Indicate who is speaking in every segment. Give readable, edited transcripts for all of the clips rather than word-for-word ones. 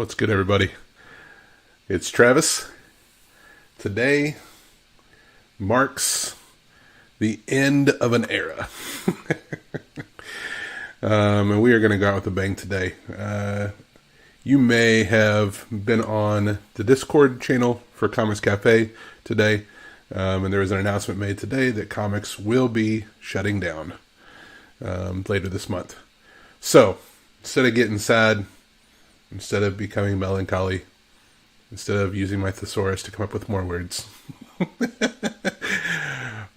Speaker 1: What's good, everybody? It's Travis. Today marks the end of an era. And we are going to go out with a bang today. You may have been on the Discord channel for Comix Cafe today. And there was an announcement made today that Comix will be shutting down later this month. So, instead of getting sad, instead of becoming melancholy, instead of using my thesaurus to come up with more words,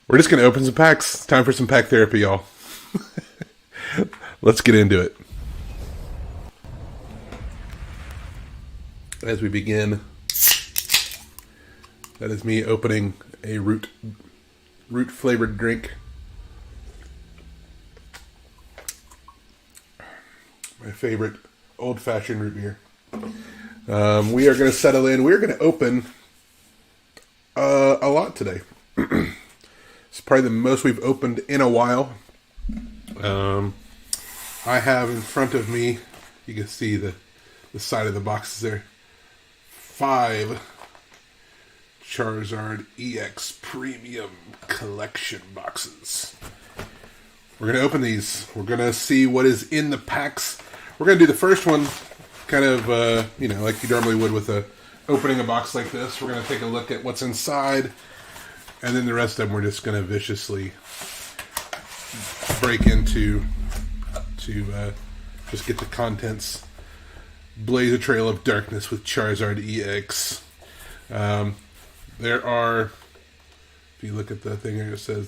Speaker 1: we're just going to open some packs. It's time for some pack therapy, y'all. Let's get into it. As we begin, that is me opening a root flavored drink. My favorite old-fashioned root beer. We are going to settle in. We're going to open a lot today. It's probably the most we've opened in a while. I have in front of me, you can see the side of the boxes there, 5 Charizard EX Premium Collection boxes. We're going to open these. We're going to see what is in the packs. We're going to do the first one kind of, like you normally would with opening a box like this. We're going to take a look at what's inside. And then the rest of them we're just going to viciously break into to just get the contents. Blaze a trail of darkness with Charizard EX. There are, if you look at the thing here, it says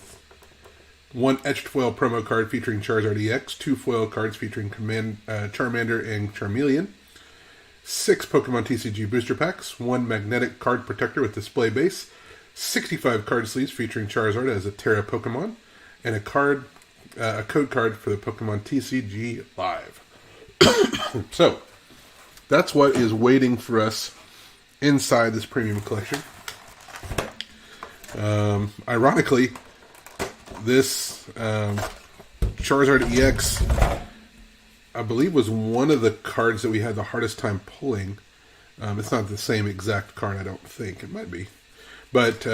Speaker 1: 1 etched foil promo card featuring Charizard EX, 2 foil cards featuring Charmander and Charmeleon, 6 Pokemon TCG booster packs, 1 magnetic card protector with display base, 65 card sleeves featuring Charizard as a Terra Pokemon, and a code card for the Pokemon TCG Live. So, that's what is waiting for us inside this premium collection. Ironically, this Charizard EX, I believe, was one of the cards that we had the hardest time pulling. It's not the same exact card, I don't think. It might be. But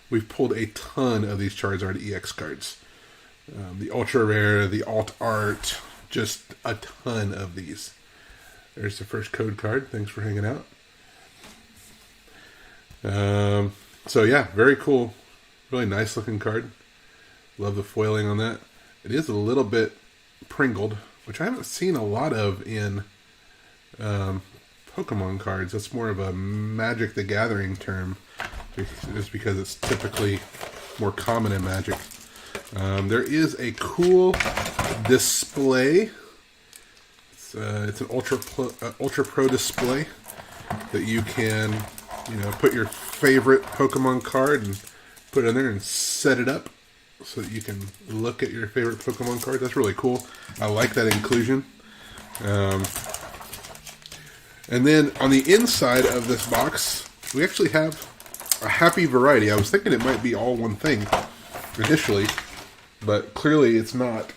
Speaker 1: we've pulled a ton of these Charizard EX cards. The Ultra Rare, the Alt Art, just a ton of these. There's the first code card. Thanks for hanging out. So yeah, very cool. Really nice looking card. Love the foiling on that. It is a little bit pringled, which I haven't seen a lot of in Pokemon cards. That's more of a Magic the Gathering term, just because it's typically more common in Magic. There is a cool display. It's an Ultra Pro display that you can, put your favorite Pokemon card and put it in there and set it up so that you can look at your favorite Pokemon card. That's really cool. I like that inclusion. And then on the inside of this box, we actually have a happy variety. I was thinking it might be all one thing initially, but clearly it's not.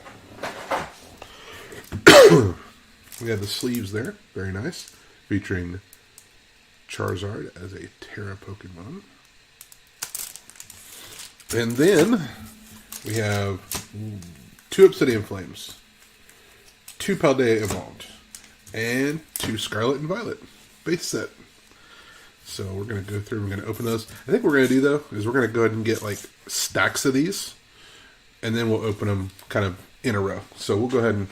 Speaker 1: We have the sleeves there. Very nice. Featuring Charizard as a Terra Pokemon. And then we have 2 Obsidian Flames, 2 Paldea Evolved, and 2 Scarlet and Violet base set. So we're going to go through and we're going to open those. I think what we're going to do, though, is we're going to go ahead and get like stacks of these, and then we'll open them kind of in a row. So we'll go ahead and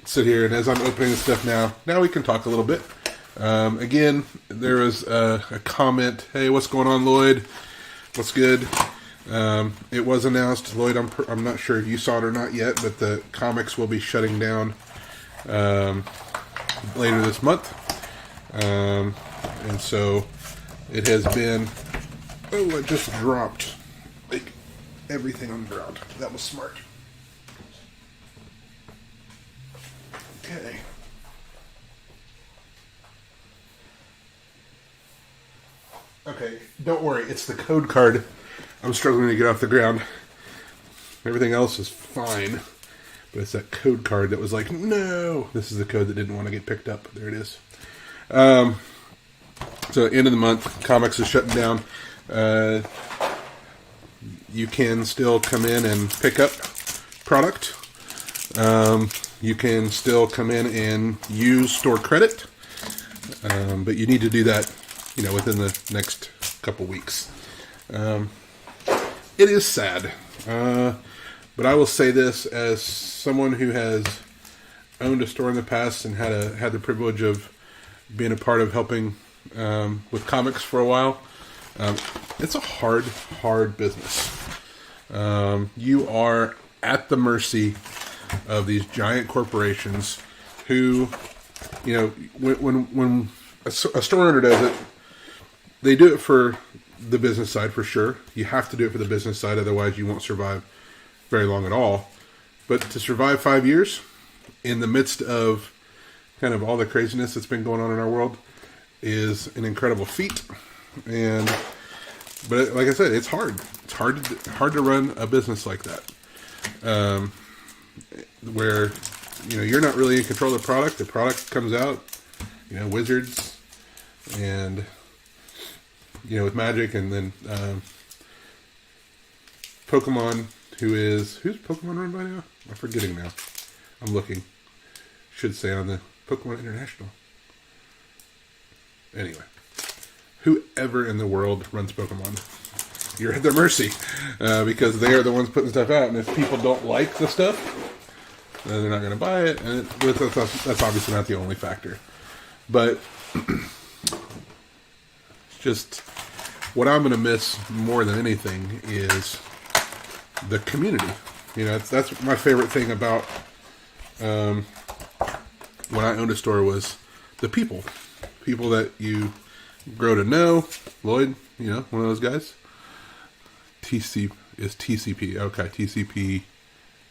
Speaker 1: sit here, and as I'm opening the stuff now we can talk a little bit. Again, there was a comment, hey, what's going on, Lloyd? What's good? It was announced, Lloyd, I'm not sure if you saw it or not yet, but the Comix will be shutting down later this month. And so it has been, I just dropped like everything on the ground. That was smart. Okay. Okay, don't worry, it's the code card I'm struggling to get off the ground. Everything else is fine. But it's that code card that was like, no! This is the code that didn't want to get picked up. There it is. So end of the month, Comix is shutting down. You can still come in and pick up product. You can still come in and use store credit, but you need to do that, within the next couple weeks. It is sad, but I will say this as someone who has owned a store in the past and had the privilege of being a part of helping with comics for a while. It's a hard business. You are at the mercy of these giant corporations who, when a store owner does it, they do it for the business side for sure. You have to do it for the business side, otherwise you won't survive very long at all. But to survive 5 years in the midst of kind of all the craziness that's been going on in our world is an incredible feat. But like I said, it's hard. It's hard to run a business like that, where you're not really in control of the product. The product comes out, Wizards, and with Magic, and then Pokemon. Who's Pokemon run by now? I'm forgetting now. I'm looking. Should say on the Pokemon International. Anyway, whoever in the world runs Pokemon, you're at their mercy, because they are the ones putting stuff out. And if people don't like the stuff, then they're not going to buy it. And that's obviously not the only factor. But it's just what I'm going to miss more than anything is the community. That's my favorite thing about when I owned a store was the people that you grow to know. Lloyd, one of those guys. TCP. Okay, TCP.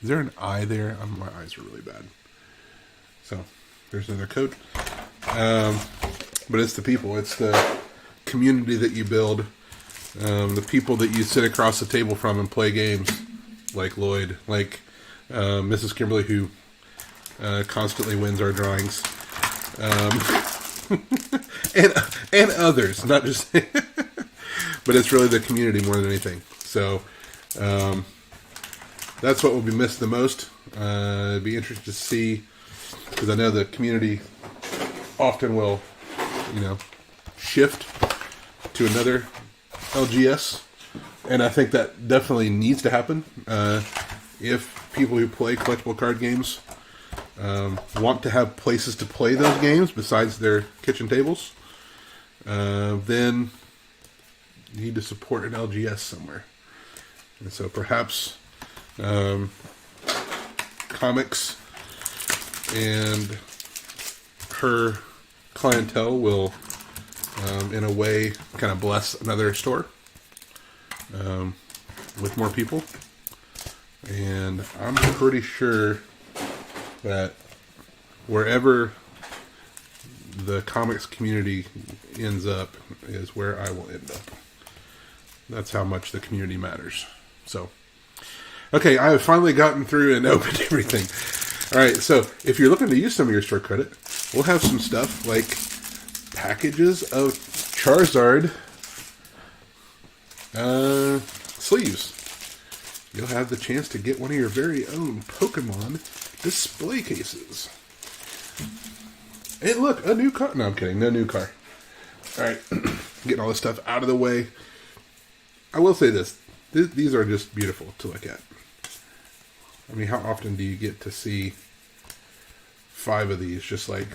Speaker 1: Is there an I there? My eyes are really bad. So there's another code. But it's the people. It's the community that you build. The people that you sit across the table from and play games, like Lloyd, like Mrs. Kimberly, who constantly wins our drawings, and others, not just. But it's really the community more than anything. So that's what will be missed the most. It'd be interesting to see, because I know the community often will, shift to another LGS, and I think that definitely needs to happen. If people who play collectible card games want to have places to play those games besides their kitchen tables, then you need to support an LGS somewhere. And so perhaps Comix and her clientele will, in a way, kind of bless another store with more people. And I'm pretty sure that wherever the comics community ends up is where I will end up. That's how much the community matters. So, okay, I have finally gotten through and opened everything. All right, so if you're looking to use some of your store credit, we'll have some stuff like packages of Charizard sleeves. You'll have the chance to get one of your very own Pokemon display cases. And look, a new car. No, I'm kidding. No new car. All right, getting all this stuff out of the way. I will say this. These are just beautiful to look at. I mean, how often do you get to see 5 of these just like,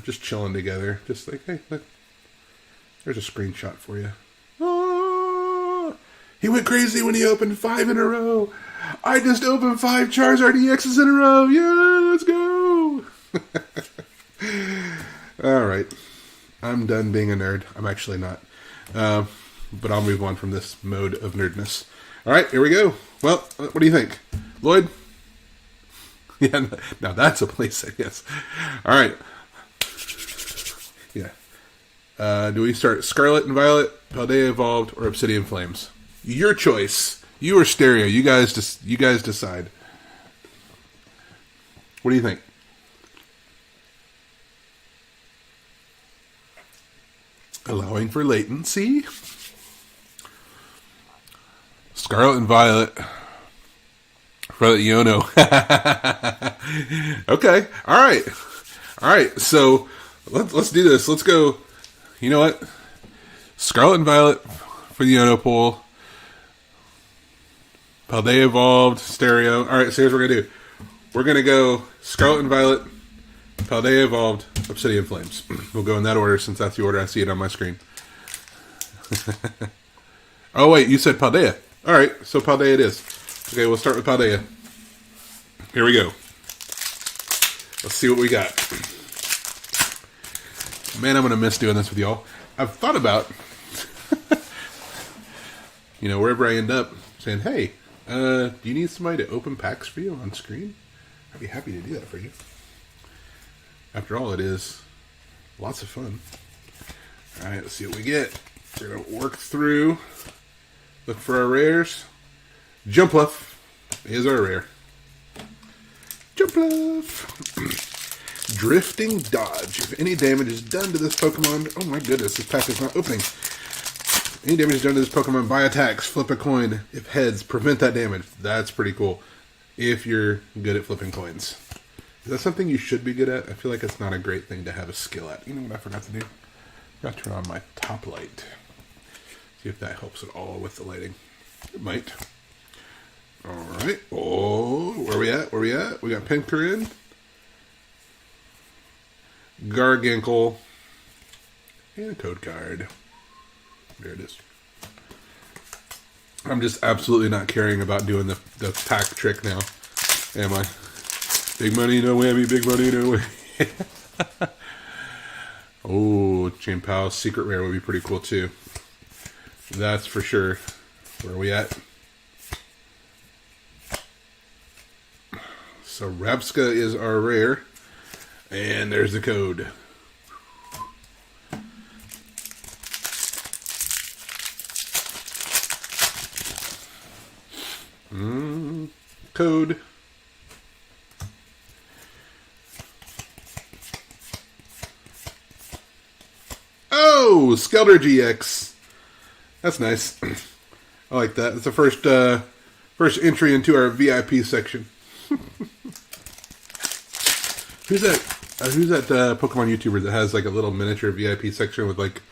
Speaker 1: just chilling together? Just like, hey, look. There's a screenshot for you. Oh, he went crazy when he opened 5 in a row. I just opened 5 Charizard EXs in a row. Yeah, let's go. All right. I'm done being a nerd. I'm actually not. But I'll move on from this mode of nerdness. All right, here we go. Well, what do you think? Lloyd? Yeah, now that's a playset, yes. All right. Yeah. Do we start Scarlet and Violet, Paldea Evolved, or Obsidian Flames? Your choice. You or Stereo. You guys decide. What do you think? allowing for latency. Scarlet and Violet. Violet Yono. Okay. All right. So let's do this. Let's go. You know what? Scarlet and Violet for the Yono pool. Paldea Evolved, Stereo. All right, so here's what we're going to do. We're going to go Scarlet and Violet, Paldea Evolved, Obsidian Flames. We'll go in that order since that's the order I see it on my screen. Oh, wait, you said Paldea. All right, so Paldea it is. Okay, we'll start with Paldea. Here we go. Let's see what we got. Man, I'm going to miss doing this with y'all. I've thought about, wherever I end up, saying, hey, do you need somebody to open packs for you on screen? I'd be happy to do that for you. After all, it is lots of fun. All right, let's see what we get. We're going to work through, look for our rares. Jumpluff is our rare. Jumpluff. Drifting Dodge. If any damage is done to this Pokemon... Oh my goodness, this pack is not opening. Any damage done to this Pokemon by attacks, flip a coin. If heads, prevent that damage. That's pretty cool. If you're good at flipping coins. Is that something you should be good at? I feel like it's not a great thing to have a skill at. You know what I forgot to do? I forgot to turn on my top light. See if that helps at all with the lighting. It might. Alright. Oh, where we at? We got Pincarin. Garginkle. And a code card. There it is. I'm just absolutely not caring about doing the pack trick now. Am I? Big money, no whammy. Big money, no whammy. Oh, Chain Pal Secret Rare would be pretty cool too. That's for sure. Where are we at? So Rabska is our rare. And there's the code. Code. Oh, Skelter GX. That's nice. I like that. It's the first entry into our VIP section. Who's that Pokemon YouTuber that has like a little miniature VIP section with like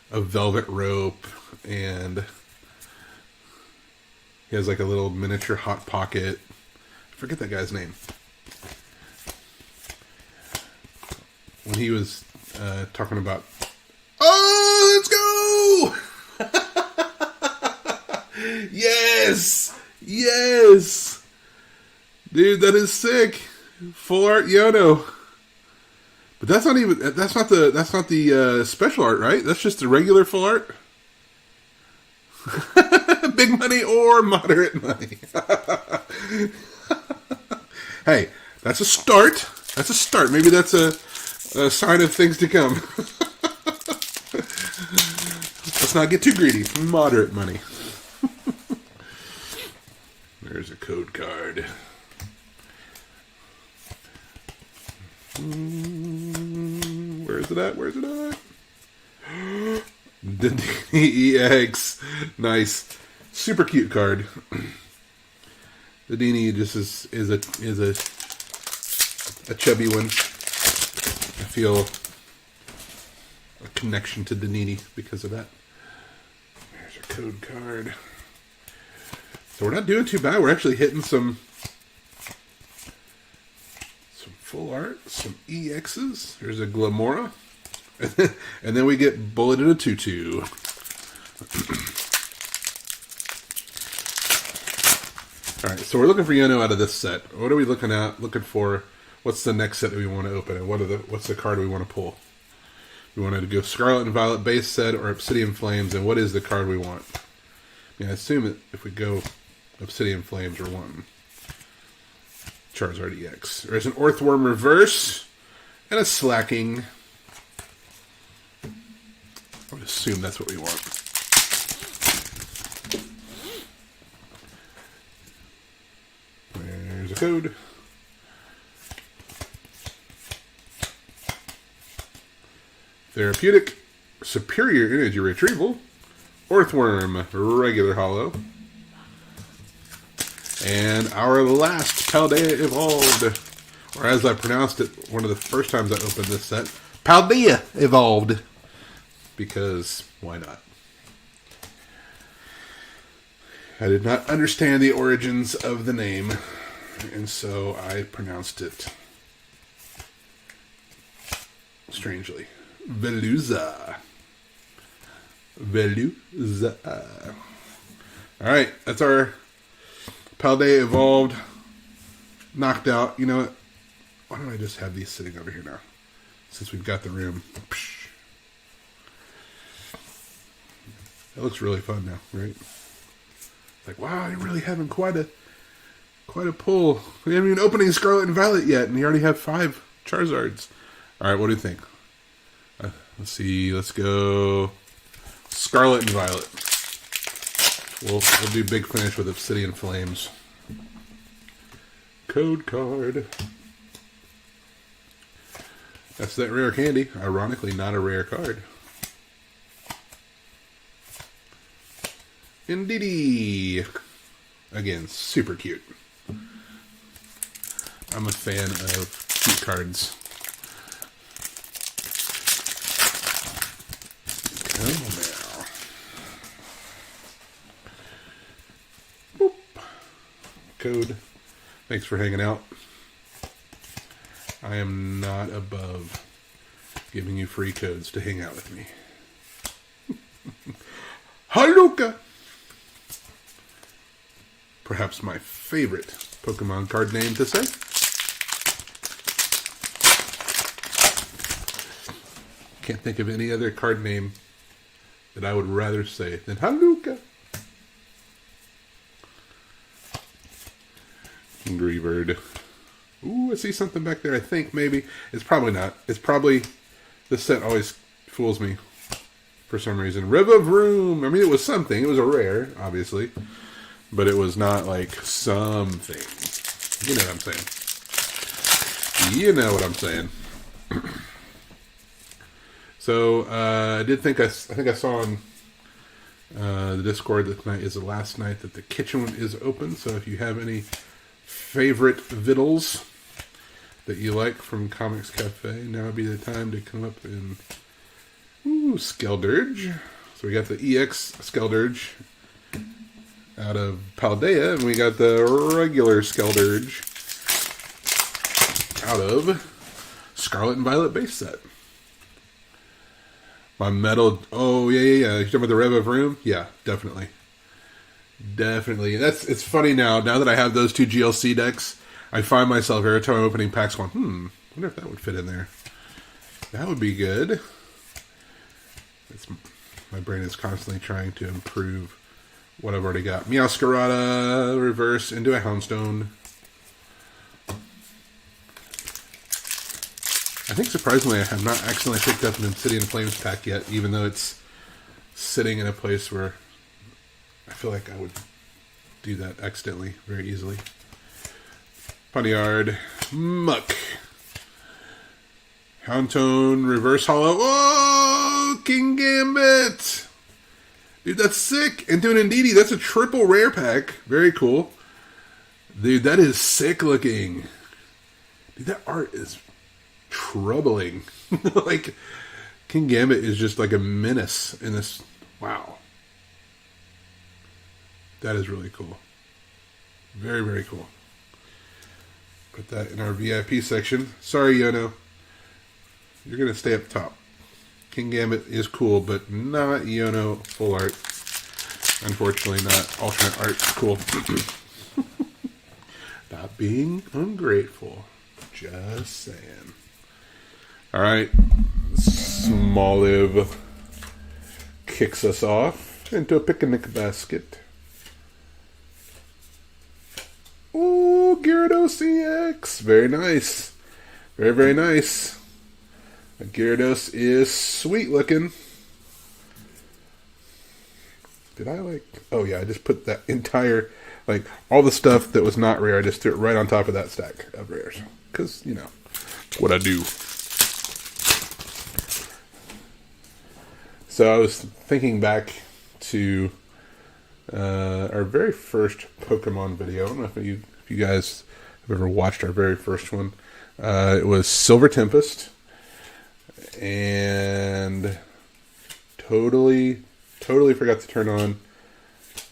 Speaker 1: a velvet rope and he has like a little miniature Hot Pocket. I forget that guy's name. When he was talking about... Oh, let's go! Yes! Yes! Dude, that is sick. Full art Yono. But that's not the special art, right? That's just the regular full art. Big money or moderate money. Hey, that's a start. That's a start. Maybe that's a sign of things to come. Let's not get too greedy. Moderate money. There's a code card. Where's it at? The EX. Nice. Super cute card. The Dini just is a chubby one. I feel a connection to Danini because of that. There's a code card. So we're not doing too bad. We're actually hitting some full art, some EXs. There's a Glamora. And then we get Bullet in a Tutu. Alright, so we're looking for Yono out of this set. What are we looking at? Looking for what's the next set that we want to open, and what's the card we want to pull? We wanted to go Scarlet and Violet base set or Obsidian Flames, and what is the card we want? I assume that if we go Obsidian Flames, we're wanting Charizard EX. There's an Earthworm Reverse and a Slacking. I would assume that's what we want. There's a code. Therapeutic Superior Energy Retrieval. Earthworm, regular holo. And our last Paldea Evolved, or as I pronounced it one of the first times I opened this set, Paldea Evolved. Because, why not? I did not understand the origins of the name, and so I pronounced it strangely. Veluza. Veluza. Alright, that's our Paldea Evolved. Knocked out. You know what? Why don't I just have these sitting over here now? Since we've got the room. That looks really fun now, right? Like, wow, you're really having quite a pull. We haven't even opening Scarlet and Violet yet, and you already have 5 Charizards. Alright, what do you think? Let's see, let's go Scarlet and Violet. We'll do big finish with Obsidian Flames. Code card. That's that rare candy. Ironically, not a rare card. Indeedy. Again, super cute. I'm a fan of cute cards. Come on now. Boop. Code. Thanks for hanging out. I am not above giving you free codes to hang out with me. Haluka! Perhaps my favorite Pokemon card name to say. Can't think of any other card name that I would rather say than Haluka. Greebird. Ooh, I see something back there. I think maybe. It's probably not. It's probably... This set always fools me for some reason. Rivaroom. I mean, it was something. It was a rare, obviously. But it was not like something. You know what I'm saying. You know what I'm saying. So, I did think I think I saw on the Discord that tonight is the last night that the kitchen is open. So if you have any favorite vittles that you like from Comix Cafe, now would be the time to come up and... Ooh, Skeldurge. So we got the EX Skeldurge out of Paldea, and we got the regular Skeldurge out of Scarlet and Violet base set. My metal... Oh, yeah. You're talking about the Rev of Room? Yeah, definitely. Definitely. It's funny now that I have those 2 GLC decks, I find myself every time I'm opening packs going, I wonder if that would fit in there. That would be good. My brain is constantly trying to improve what I've already got. Meowscarada, reverse into a Houndstone. I think surprisingly I have not accidentally picked up an Obsidian Flames pack yet, even though it's sitting in a place where I feel like I would do that accidentally very easily. Poniard, Muck, Houndstone, reverse holo. Oh, King Gambit! Dude, that's sick. And to an Indeedee, that's a triple rare pack. Very cool. Dude, that is sick looking. Dude, that art is troubling. Like, King Gambit is just like a menace in this. Wow. That is really cool. Very, very cool. Put that in our VIP section. Sorry, Yono. You're going to stay up top. King Gambit is cool, but not Yono full art. Unfortunately, not alternate art. Cool. Not being ungrateful. Just saying. Alright. Smoliv kicks us off into a picnic basket. Ooh, Gyarados EX. Very nice. Very, very nice. Gyarados is sweet looking. Did I like... Oh yeah, I just put that entire... Like, all the stuff that was not rare, I just threw it right on top of that stack of rares. Because, you know, what I do. So I was thinking back to our very first Pokemon video. I don't know if you guys have ever watched our very first one. It was Silver Tempest, and totally forgot to turn on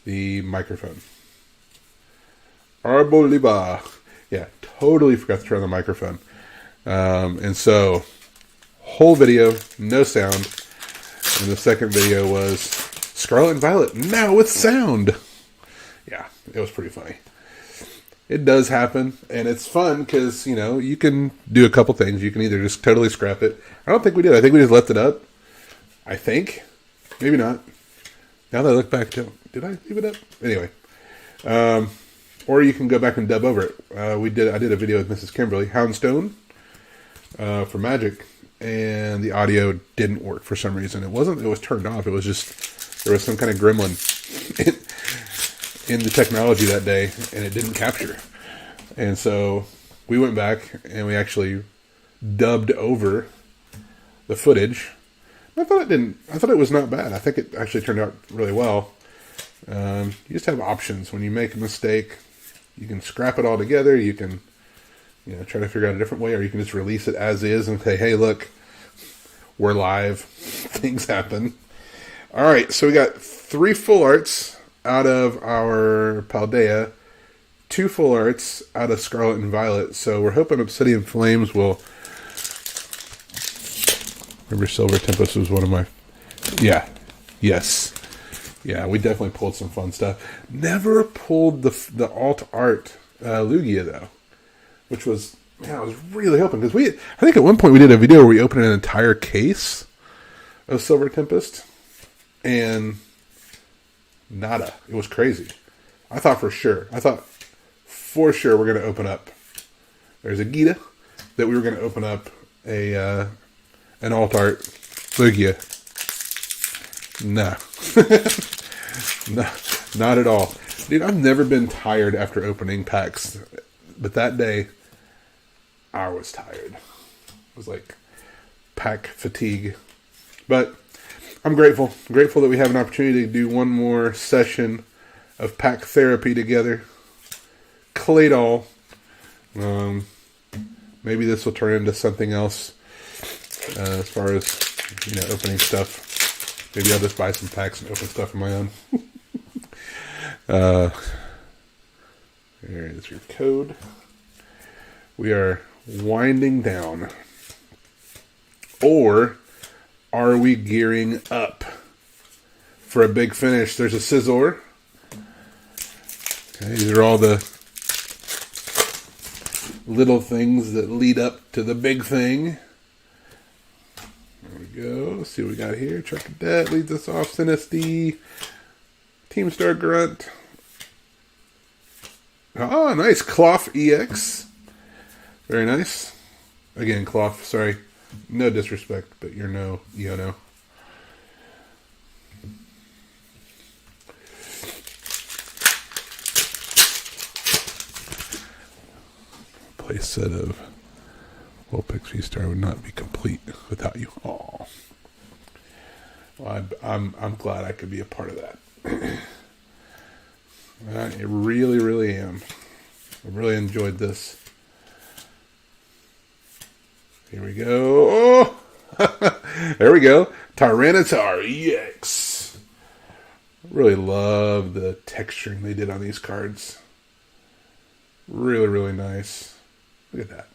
Speaker 1: the microphone. Arboliba. Yeah, totally forgot to turn on the microphone. And so, whole video, no sound. And the second video was Scarlet and Violet, now with sound. Yeah, it was pretty funny. It does happen, and it's fun because, you can do a couple things. You can either just totally scrap it. I don't think we did. I think we just left it up. I think. Maybe not. Now that I look back, did I leave it up? Anyway. Or you can go back and dub over it. I did a video with Mrs. Kimberly, Houndstone, for Magic, and the audio didn't work for some reason. It was turned off. It was just, there was some kind of gremlin in the technology that day, and it didn't capture. And so we went back and we actually dubbed over the footage. I thought it was not bad. I think it actually turned out really well. You just have options. When you make a mistake, you can scrap it all together. You can, try to figure out a different way, or you can just release it as is and say, hey, look, we're live. Things happen. All right, so we got 3 full arts out of our Paldea, 2 full arts out of Scarlet and Violet. So we're hoping Obsidian Flames will... Remember Silver Tempest was one of my... Yeah. Yes. Yeah, we definitely pulled some fun stuff. Never pulled the alt art Lugia, though. Which was... Man, I was really hoping. Because I think at one point we did a video where we opened an entire case of Silver Tempest. And... nada. It was crazy. I thought for sure we're going to open up. There's a Gita that we were going to open up an alt art Lugia. Nah. No, not at all. Dude, I've never been tired after opening packs. But that day, I was tired. It was like pack fatigue. But I'm grateful. Grateful that we have an opportunity to do one more session of pack therapy together. Claydol. Maybe this will turn into something else as far as, opening stuff. Maybe I'll just buy some packs and open stuff on my own. There is your code. We are winding down. Or are we gearing up for a big finish? There's a Scizor. Okay, these are all the little things that lead up to the big thing. There we go. Let's see what we got here. Charcadet leads us off. Sinistea. Teamstar Grunt. Oh, nice. Cloth EX. Very nice. Again, Cloth, sorry. No disrespect, but you're no Iono. Play set of Vulpix V-Star would not be complete without you. Aw. Well, I'm glad I could be a part of that. I really, really am. I really enjoyed this. Here we go. Oh! There we go. Tyranitar EX. Really love the texturing they did on these cards. Really, really nice. Look at that.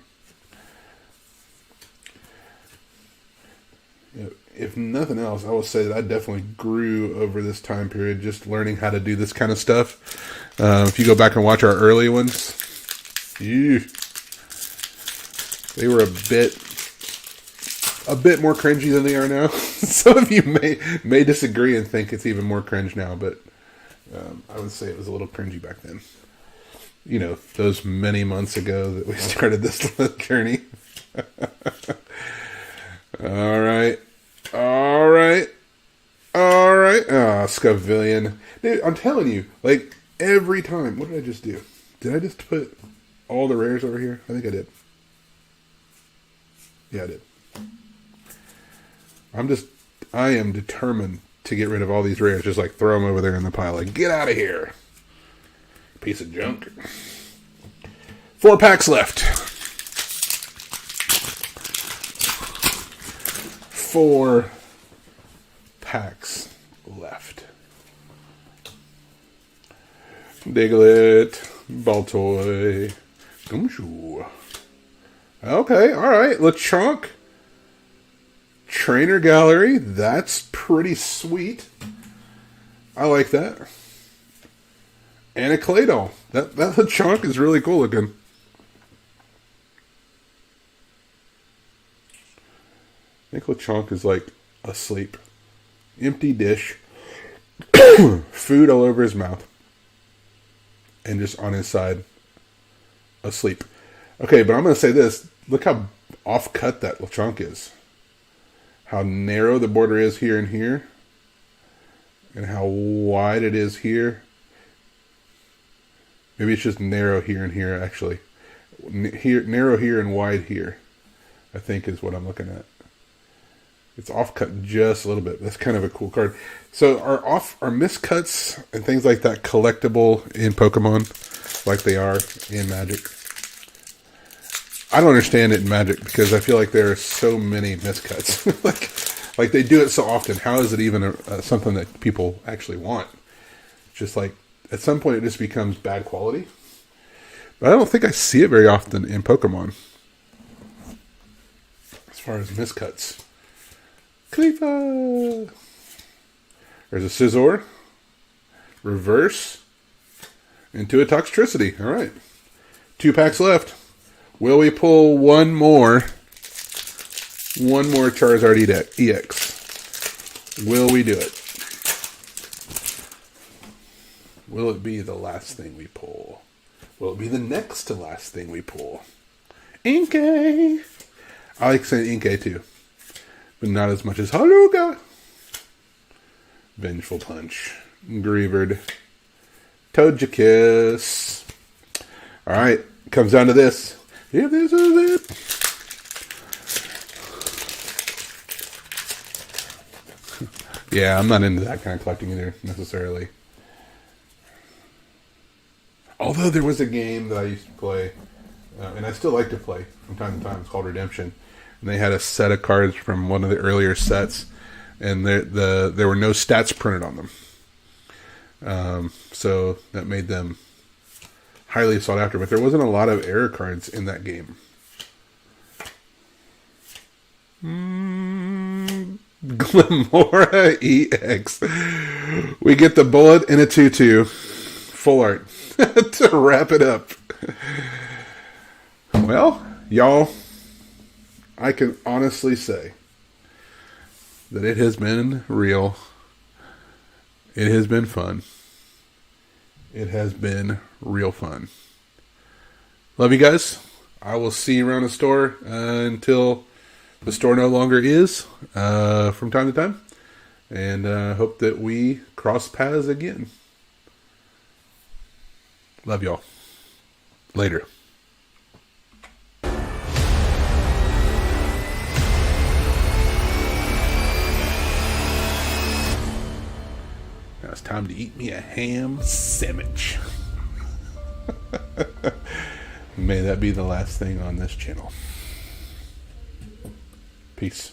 Speaker 1: If nothing else, I will say that I definitely grew over this time period just learning how to do this kind of stuff. If you go back and watch our early ones, they were a bit more cringy than they are now. Some of you may disagree and think it's even more cringe now, but I would say it was a little cringy back then. Those many months ago that we started this journey. All right. Scavillion. Dude, I'm telling you, like, every time. What did I just do? Did I just put all the rares over here? I think I did. Yeah, I did. I am determined to get rid of all these rares. Just like throw them over there in the pile. Like, get out of here. Piece of junk. 4 packs left. 4 packs left. Diglett, Baltoy, Gumshoe. Okay, alright. Lechonk. Trainer Gallery. That's pretty sweet. I like that. And a Claydol. That Lechonk is really cool looking. I think Lechonk is like asleep. Empty dish. Food all over his mouth. And just on his side. Asleep. Okay, but I'm going to say this. Look how off-cut that Lechonk is. How narrow the border is here and here. And how wide it is here. Maybe it's just narrow here and here, actually. Narrow here and wide here, I think is what I'm looking at. It's off-cut just a little bit. That's kind of a cool card. So are miscuts and things like that collectible in Pokemon like they are in Magic? I don't understand it in Magic because I feel like there are so many miscuts. like they do it so often. How is it even something that people actually want? Just like at some point it just becomes bad quality. But I don't think I see it very often in Pokemon. As far as miscuts. Cleaver. There's a Scizor. Reverse. Into a Toxtricity. Alright. 2 packs left. Will we pull one more Charizard EX? Will we do it? Will it be the last thing we pull? Will it be the next to last thing we pull? Inkay! I like saying Inkay too. But not as much as Haluga. Vengeful Punch. Greavard. Togekiss. Alright, comes down to this. If this is it. Yeah, I'm not into that kind of collecting either, necessarily. Although there was a game that I used to play, and I still like to play from time to time. It's called Redemption. And they had a set of cards from one of the earlier sets, and there were no stats printed on them. So that made them highly sought after. But there wasn't a lot of error cards in that game. Glamora EX. We get the bullet in a tutu. Full art. To wrap it up. Well, y'all, I can honestly say that it has been real. It has been fun. It has been real fun. Love you guys. I will see you around the store until the store no longer is from time to time. And hope that we cross paths again. Love y'all. Later. Now it's time to eat me a ham sandwich. May that be the last thing on this channel. Peace.